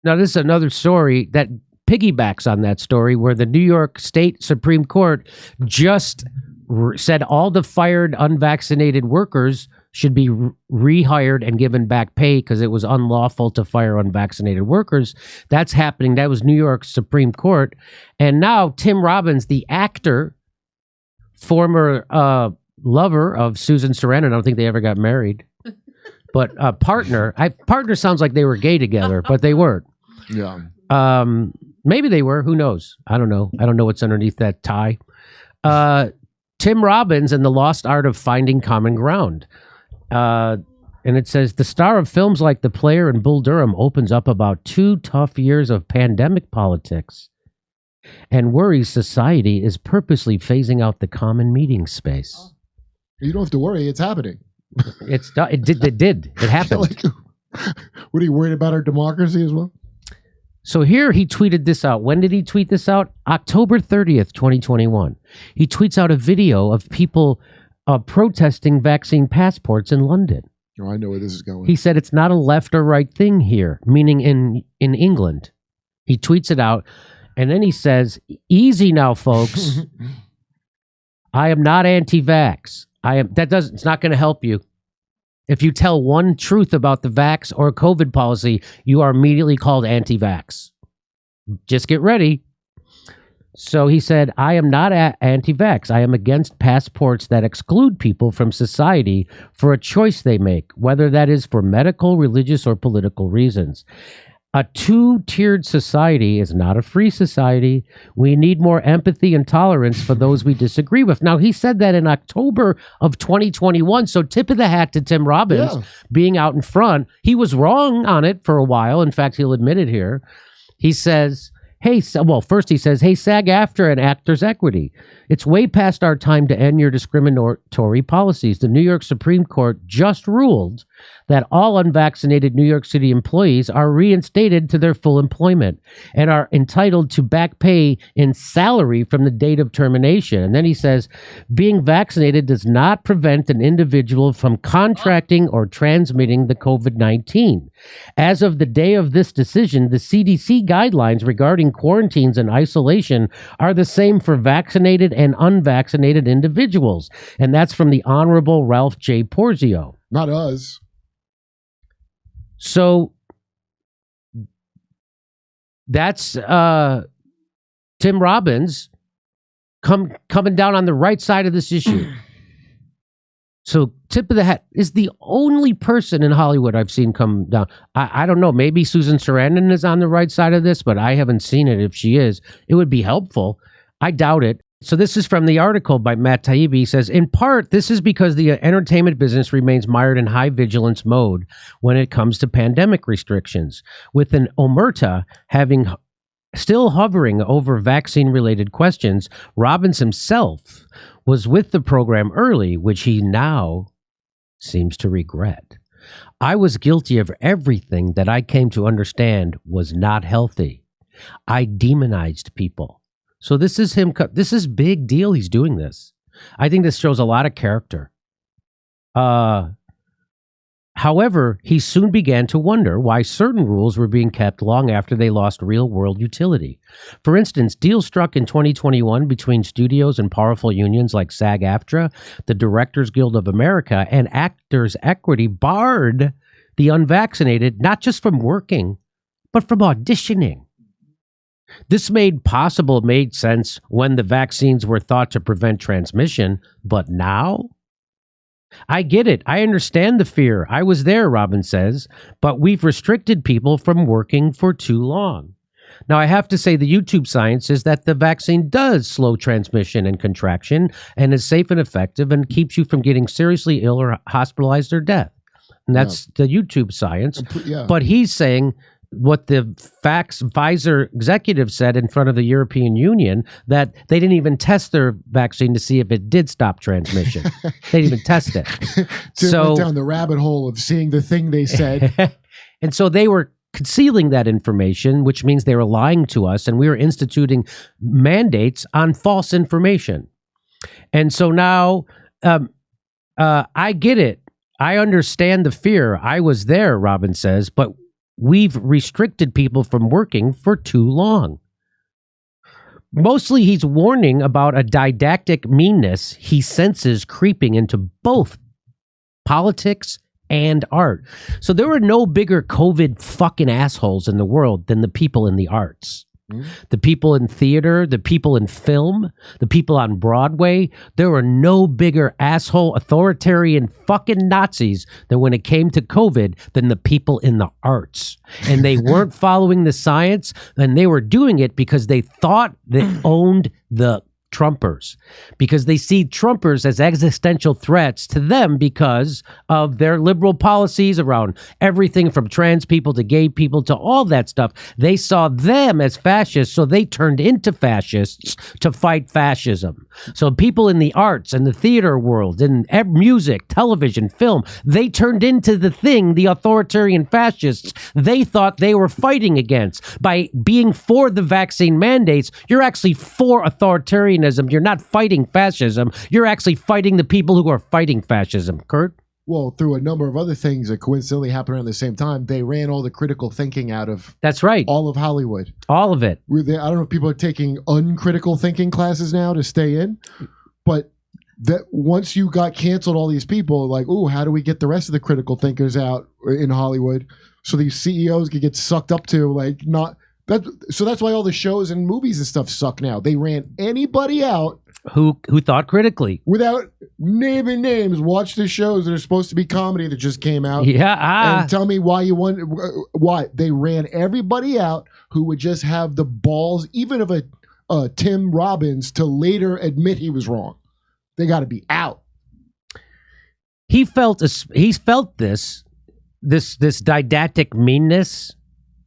Now, this is another story that piggybacks on that story where the New York State Supreme Court just said all the fired unvaccinated workers should be rehired and given back pay because it was unlawful to fire unvaccinated workers. That's happening. That was New York Supreme Court. And now Tim Robbins, the actor, former lover of Susan Sarandon, I don't think they ever got married, but partner sounds like they were gay together, but they weren't. Yeah. Maybe they were. Who knows? I don't know. I don't know what's underneath that tie. Tim Robbins and the Lost Art of Finding Common Ground. And it says, the star of films like The Player and Bull Durham opens up about 2 tough years of pandemic politics and worries society is purposely phasing out the common meeting space. You don't have to worry. It's happening. It did. It happened. What, are you worried about our democracy as well? So here he tweeted this out. When did he tweet this out? October 30th, 2021. He tweets out a video of people protesting vaccine passports in London. Oh, I know where this is going. He said it's not a left or right thing here, meaning in England. He tweets it out, and then he says, easy now, folks. I am not anti-vax. It's not going to help you. If you tell one truth about the vax or COVID policy, you are immediately called anti-vax. Just get ready. So he said, I am not anti-vax. I am against passports that exclude people from society for a choice they make, whether that is for medical, religious, or political reasons. A 2-tiered society is not a free society. We need more empathy and tolerance for those we disagree with. Now, he said that in October of 2021. So tip of the hat to Tim Robbins being out in front. He was wrong on it for a while. In fact, he'll admit it here. He says, first he says, hey, SAG-AFTRA and Actors Equity, it's way past our time to end your discriminatory policies. The New York Supreme Court just ruled that all unvaccinated New York City employees are reinstated to their full employment and are entitled to back pay in salary from the date of termination. And then he says, being vaccinated does not prevent an individual from contracting or transmitting the COVID-19. As of the day of this decision, the CDC guidelines regarding quarantines and isolation are the same for vaccinated and unvaccinated individuals. And that's from the Honorable Ralph J. Porzio. Not us. So that's Tim Robbins coming down on the right side of this issue. So tip of the hat is the only person in Hollywood I've seen come down. I don't know. Maybe Susan Sarandon is on the right side of this, but I haven't seen it. If she is, it would be helpful. I doubt it. So this is from the article by Matt Taibbi. He says, in part, this is because the entertainment business remains mired in high vigilance mode when it comes to pandemic restrictions, with an omerta still hovering over vaccine-related questions. Robbins himself was with the program early, which he now seems to regret. I was guilty of everything that I came to understand was not healthy. I demonized people. So this is him. This is big deal. He's doing this. I think this shows a lot of character. However, he soon began to wonder why certain rules were being kept long after they lost real-world utility. For instance, deals struck in 2021 between studios and powerful unions like SAG-AFTRA, the Directors Guild of America, and Actors Equity barred the unvaccinated not just from working, but from auditioning. This made sense when the vaccines were thought to prevent transmission, but now? I get it. I understand the fear. I was there, Robbins says, but we've restricted people from working for too long. Now, I have to say the YouTube science is that the vaccine does slow transmission and contraction and is safe and effective and keeps you from getting seriously ill or hospitalized or death. And that's the YouTube science. But he's saying what the Pfizer executive said in front of the European Union, that they didn't even test their vaccine to see if it did stop transmission. They didn't even test it. So went down the rabbit hole of seeing the thing they said. And so they were concealing that information, which means they were lying to us, and we were instituting mandates on false information. And so now I get it. I understand the fear. I was there, Robbins says, but we've restricted people from working for too long. Mostly he's warning about a didactic meanness he senses creeping into both politics and art. So there are no bigger COVID fucking assholes in the world than the people in the arts. The people in theater, the people in film, the people on Broadway. There were no bigger asshole authoritarian fucking Nazis than when it came to COVID than the people in the arts. And they weren't following the science, and they were doing it because they thought they owned the Trumpers, because they see Trumpers as existential threats to them because of their liberal policies around everything from trans people to gay people to all that stuff. They saw them as fascists, so they turned into fascists to fight fascism. So people in the arts and the theater world, in music, television, film, they turned into the thing the authoritarian fascists they thought they were fighting against. By being for the vaccine mandates, you're actually for authoritarianism. You're not fighting fascism. You're actually fighting the people who are fighting fascism. Kurt? Well, through a number of other things that coincidentally happened around the same time, they ran all the critical thinking out of That's right. all of Hollywood. All of it. I don't know if people are taking uncritical thinking classes now to stay in, but that once you got canceled, all these people like, oh, how do we get the rest of the critical thinkers out in Hollywood so these CEOs could get sucked up to like not that. So that's why all the shows and movies and stuff suck now. They ran anybody out who thought critically without naming names. Watch the shows that are supposed to be comedy that just came out. Yeah, and tell me why you want. Why they ran everybody out who would just have the balls, even of a Tim Robbins, to later admit he was wrong. They got to be out. He felt this didactic meanness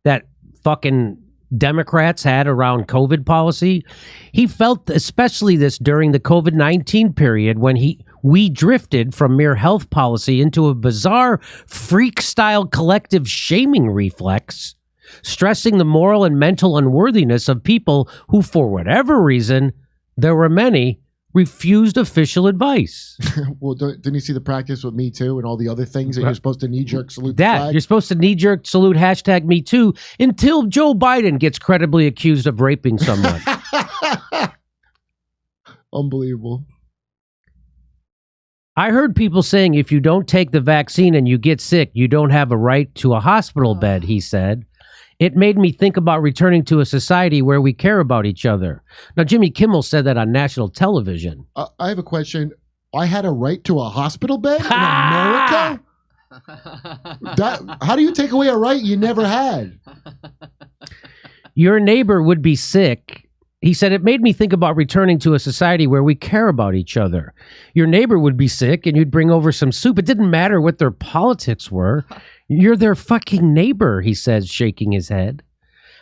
that fucking Democrats had around COVID policy. He felt especially this during the COVID-19 period when we drifted from mere health policy into a bizarre freak-style collective shaming reflex, stressing the moral and mental unworthiness of people who, for whatever reason, there were many, refused official advice. Well, didn't you see the practice with Me Too and all the other things that you're supposed to knee-jerk salute? You're supposed to knee-jerk salute #Me Too until Joe Biden gets credibly accused of raping someone. Unbelievable. I heard people saying if you don't take the vaccine and you get sick, you don't have a right to a hospital bed, he said. It made me think about returning to a society where we care about each other. Now, Jimmy Kimmel said that on national television. I have a question. I had a right to a hospital bed in America? How do you take away a right you never had? Your neighbor would be sick. He said, it made me think about returning to a society where we care about each other. Your neighbor would be sick and you'd bring over some soup. It didn't matter what their politics were. You're their fucking neighbor, he says, shaking his head.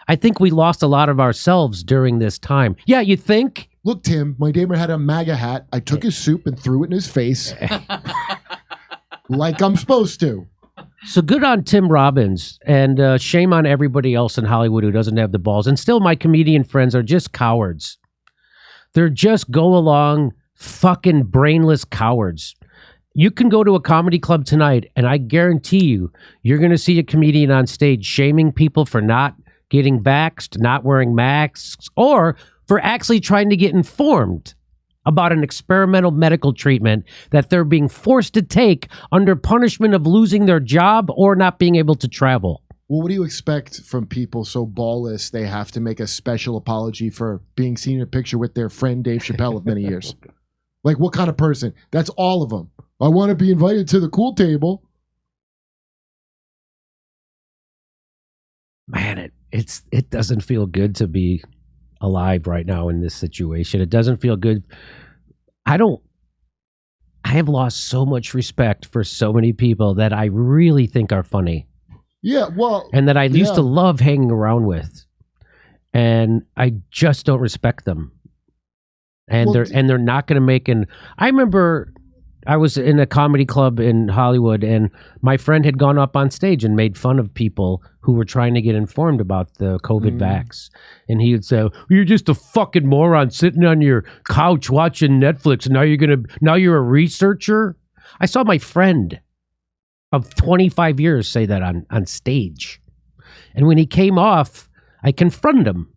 I think we lost a lot of ourselves during this time. Yeah, you think? Look, Tim, my neighbor had a MAGA hat. I took his soup and threw it in his face. Like I'm supposed to. So good on Tim Robbins, and shame on everybody else in Hollywood who doesn't have the balls. And still, my comedian friends are just cowards. They're just go-along fucking brainless cowards. You can go to a comedy club tonight, and I guarantee you're going to see a comedian on stage shaming people for not getting vaxxed, not wearing masks, or for actually trying to get informed about an experimental medical treatment that they're being forced to take under punishment of losing their job or not being able to travel. Well, what do you expect from people so ballless they have to make a special apology for being seen in a picture with their friend Dave Chappelle of many years? Like, what kind of person? That's all of them. I want to be invited to the cool table. Man, it doesn't feel good to be alive right now in this situation. It doesn't feel good. I have lost so much respect for so many people that I really think are funny. Yeah, well, and that I used to love hanging around with, and I just don't respect them. And they're not going to make an. I remember I was in a comedy club in Hollywood, and my friend had gone up on stage and made fun of people who were trying to get informed about the COVID vax. And he would say, "You're just a fucking moron sitting on your couch watching Netflix, and now you're a researcher." I saw my friend of 25 years say that on stage. And when he came off, I confronted him.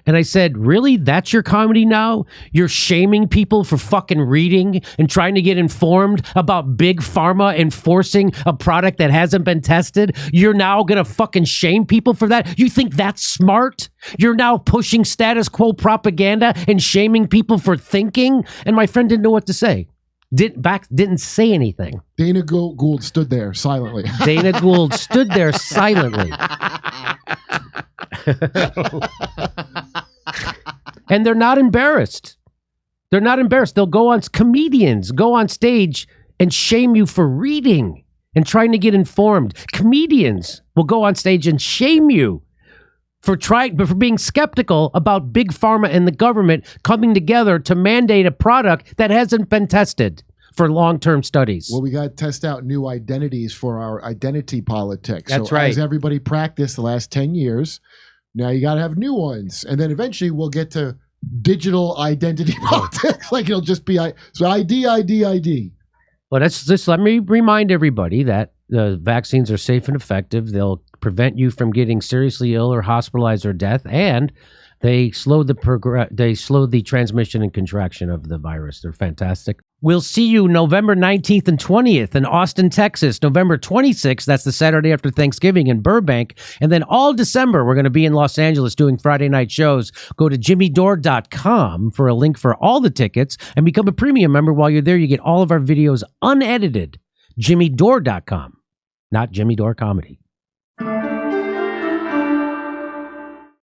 And I said, really? That's your comedy now? You're shaming people for fucking reading and trying to get informed about big pharma enforcing a product that hasn't been tested? You're now going to fucking shame people for that? You think that's smart? You're now pushing status quo propaganda and shaming people for thinking? And my friend didn't know what to say. Didn't say anything. Dana Gould stood there silently. Dana Gould stood there silently. And they're not embarrassed. They're not embarrassed. Comedians go on stage and shame you for reading and trying to get informed. Comedians will go on stage and shame you for being skeptical about big pharma and the government coming together to mandate a product that hasn't been tested for long-term studies. Well, we got to test out new identities for our identity politics. That's right. As everybody practiced the last 10 years, now you got to have new ones. And then eventually we'll get to digital identity politics. Like it'll just be ID. Well, let me remind everybody that the vaccines are safe and effective. They'll prevent you from getting seriously ill or hospitalized or death, and they slow the transmission and contraction of the virus. They're fantastic. We'll see you November 19th and 20th in Austin, Texas. November 26th, that's the Saturday after Thanksgiving, in Burbank. And then all December, we're going to be in Los Angeles doing Friday night shows. Go to jimmydore.com for a link for all the tickets and become a premium member. While you're there, you get all of our videos unedited. jimmydore.com, not Jimmy Dore Comedy.